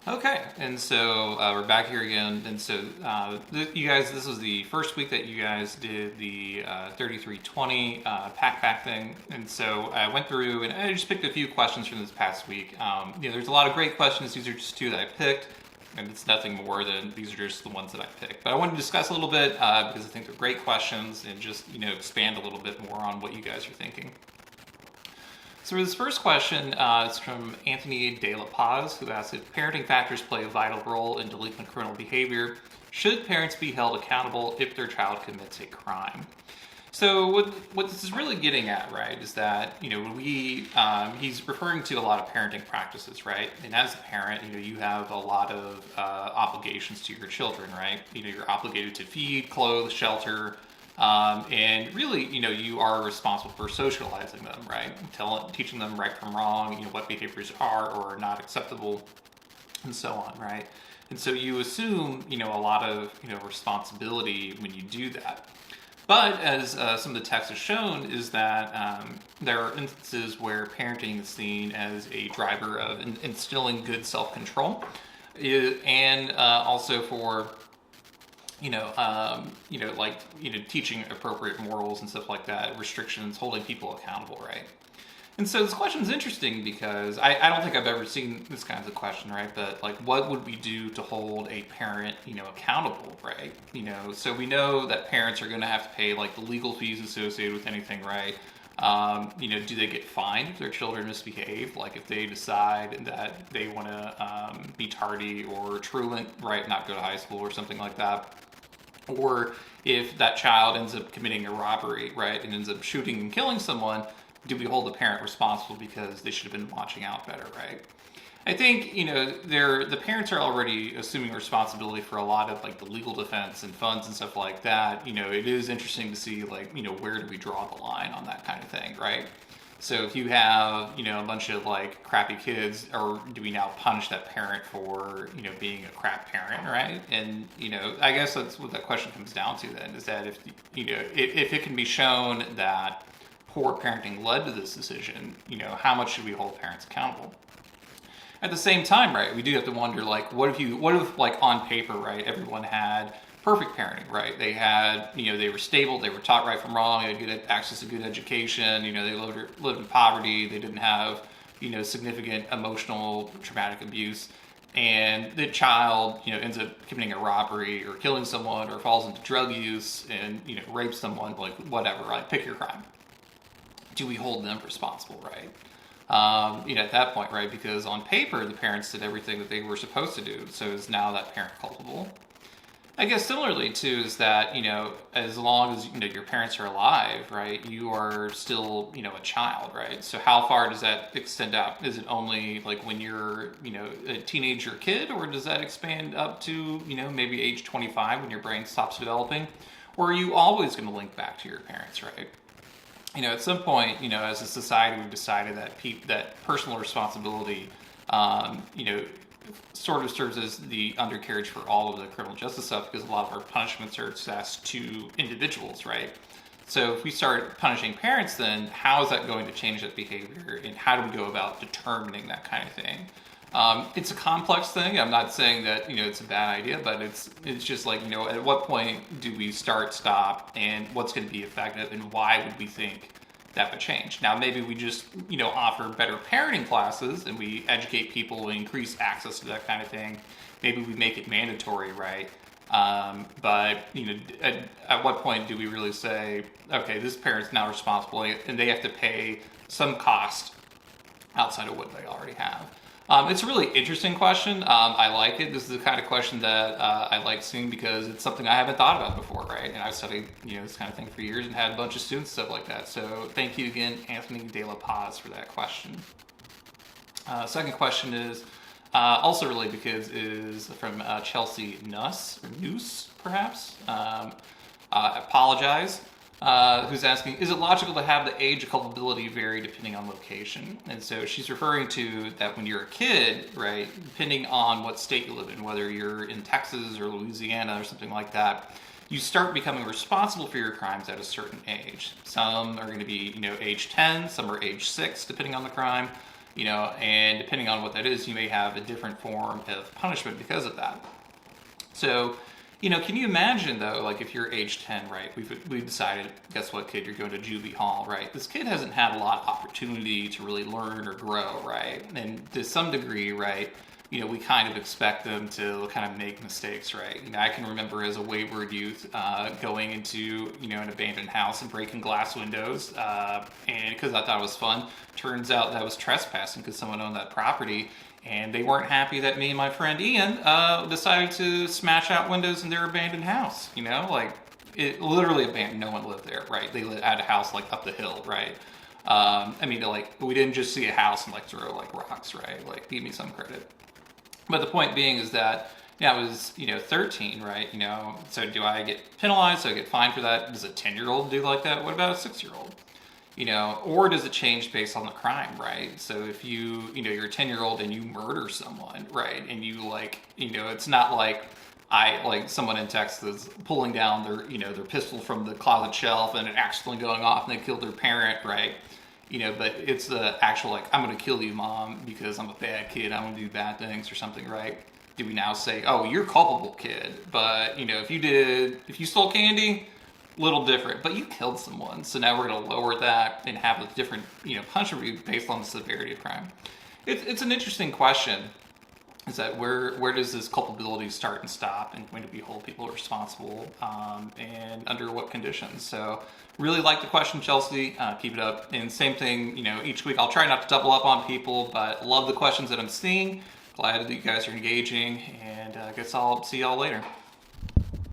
Okay, and so we're back here again. And so, you guys, this was the first week that you guys did the 3320 Packback thing. And so I went through and I just picked a few questions from this past week. There's a lot of great questions. These are just two that I picked, and it's nothing more than these are just the ones that I picked. But I wanted to discuss a little bit because I think they're great questions and just, expand a little bit more on what you guys are thinking. So for this first question, it's from Anthony De La Paz, who asks, if parenting factors play a vital role in delinquent criminal behavior, should parents be held accountable if their child commits a crime? So what this is really getting at, right, is that, he's referring to a lot of parenting practices, right? And as a parent, you have a lot of obligations to your children, right? You're obligated to feed, clothe, shelter, and really, you are responsible for socializing them, right? Teaching them right from wrong, what behaviors are or are not acceptable, and so on, right? And so you assume, a lot of, responsibility when you do that. But as some of the text has shown, is that there are instances where parenting is seen as a driver of instilling good self-control, and also for teaching appropriate morals and stuff like that, restrictions, holding people accountable, right? And so this question is interesting because I don't think I've ever seen this kind of question, right? But like, what would we do to hold a parent, accountable, right? So we know that parents are going to have to pay like the legal fees associated with anything, right? Do they get fined if their children misbehave? Like if they decide that they want to be tardy or truant, right? Not go to high school or something like that. Or if that child ends up committing a robbery, right, and ends up shooting and killing someone, do we hold the parent responsible because they should have been watching out better, right? I think, the parents are already assuming responsibility for a lot of like the legal defense and funds and stuff like that. It is interesting to see like, where do we draw the line on that kind of thing, right? So if you have, a bunch of like crappy kids, or do we now punish that parent for, being a crap parent, right? And, I guess that's what that question comes down to then, is that if it can be shown that poor parenting led to this decision, how much should we hold parents accountable? At the same time, right, we do have to wonder, like, what if like on paper, right, everyone had perfect parenting, right? They had, they were stable, they were taught right from wrong, they had good access to good education, they lived in poverty, they didn't have, significant emotional traumatic abuse, and the child, ends up committing a robbery or killing someone or falls into drug use and, rapes someone, like whatever, right? Pick your crime. Do we hold them responsible, right? At that point, right? Because on paper, the parents did everything that they were supposed to do. So is now that parent culpable? I guess similarly too is that, as long as, your parents are alive, right, you are still, a child, right? So how far does that extend out? Is it only like when you're, a teenager kid, or does that expand up to, maybe age 25 when your brain stops developing? Or are you always going to link back to your parents, right? At some point, as a society, we've decided that that personal responsibility, sort of serves as the undercarriage for all of the criminal justice stuff, because a lot of our punishments are assessed to individuals, right? So if we start punishing parents, then how is that going to change that behavior, and how do we go about determining that kind of thing? It's a complex thing. I'm not saying that, it's a bad idea, but it's just like, at what point do we stop, and what's going to be effective, and why would we think that would change? Now, maybe we just, offer better parenting classes, and we educate people and increase access to that kind of thing. Maybe we make it mandatory, right? But, at what point do we really say, okay, this parent's now responsible, and they have to pay some cost outside of what they already have? It's a really interesting question. I like it. This is the kind of question that I like seeing, because it's something I haven't thought about before, right? And I've studied, this kind of thing for years and had a bunch of students, stuff like that. So thank you again, Anthony De La Paz, for that question. Second question is also related, because is from Chelsea Nuss, or Noose, perhaps. Apologize. Who's asking, is it logical to have the age of culpability vary depending on location? And so she's referring to that when you're a kid, right, depending on what state you live in, whether you're in Texas or Louisiana or something like that, you start becoming responsible for your crimes at a certain age. Some are going to be, age 10, some are age 6, depending on the crime. and depending on what that is, you may have a different form of punishment because of that. So, can you imagine though, like if you're age 10, right? We've decided, guess what, kid, you're going to juvie hall, right? This kid hasn't had a lot of opportunity to really learn or grow, right? And to some degree, right, we kind of expect them to kind of make mistakes, right? I can remember as a wayward youth going into, an abandoned house and breaking glass windows, and because I thought it was fun. Turns out that was trespassing because someone owned that property, and they weren't happy that me and my friend Ian decided to smash out windows in their abandoned house. Like it literally abandoned. No one lived there, right? They had a house like up the hill, right? We didn't just see a house and like throw like rocks, right? Like give me some credit. But the point being is that, I was, 13, right? So do I get penalized? So I get fined for that? Does a 10-year-old do like that? What about a 6-year-old? Or does it change based on the crime, right? So if you're a 10-year-old and you murder someone, right? And you it's not like someone in Texas pulling down their pistol from the closet shelf and it accidentally going off and they killed their parent, right? But it's the actual, I'm going to kill you, mom, because I'm a bad kid. I'm going to do bad things or something, right? Do we now say, oh, you're culpable, kid. But, if you stole candy, little different. But you killed someone. So now we're going to lower that and have a different, punishment based on the severity of crime. It's an interesting question. Is that where does this culpability start and stop, and when do we hold people responsible, and under what conditions? So really like the question, Chelsea. Keep it up. And same thing, each week I'll try not to double up on people, but love the questions that I'm seeing. Glad that you guys are engaging, and I guess I'll see y'all later.